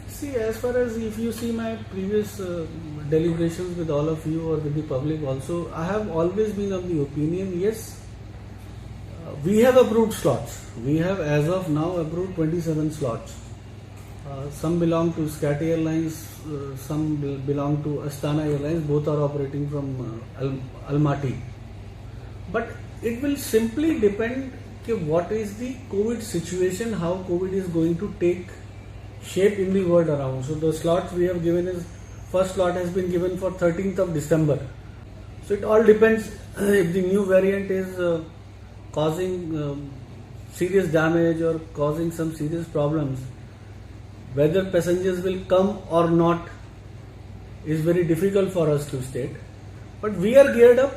See, as far as if you see my previous deliberations with all of you or with the public also, I have always been of the opinion, yes, we have approved slots. We have as of now approved 27 slots. Some belong to SCAT Airlines, some belong to Astana Airlines, both are operating from Almaty. But it will simply depend what is the COVID situation, how COVID is going to take shape in the world around. So the slots we have given is, first slot has been given for 13th of December. So it all depends if the new variant is causing serious damage or causing some serious problems. Whether passengers will come or not is very difficult for us to state. But we are geared up,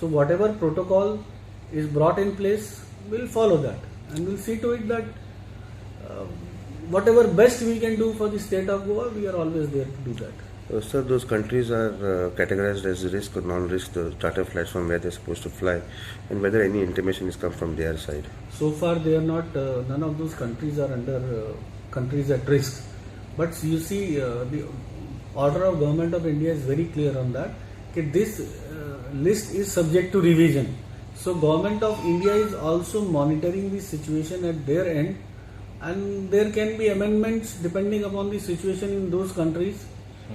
so whatever protocol is brought in place, we'll follow that and we'll see to it that whatever best we can do for the state of Goa, we are always there to do that. Sir, those countries are categorized as risk or non-risk, the charter flights from where they're supposed to fly, and whether any intimation has come from their side. So far, they are not. None of those countries are under countries at risk. But you see, the order of Government of India is very clear on that. This list is subject to revision. So Government of India is also monitoring the situation at their end, and there can be amendments depending upon the situation in those countries.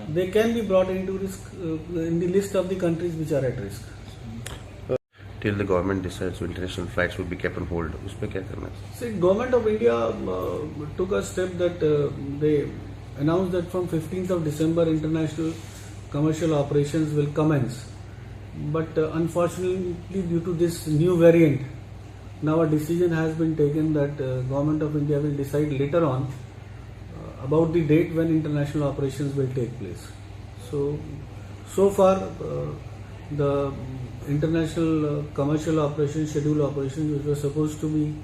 They can be brought into risk in the list of the countries which are at risk. Till the government decides international flights will be kept on hold, उसपे क्या करना है? See, Government of India took a step that they announced that from 15th of December international commercial operations will commence. But unfortunately, due to this new variant, now a decision has been taken that Government of India will decide later on about the date when international operations will take place. So far, the international commercial operations, scheduled operations which were supposed to be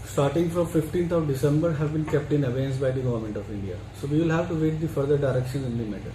starting from 15th of December have been kept in abeyance by the Government of India. So we will have to wait the further direction in the matter.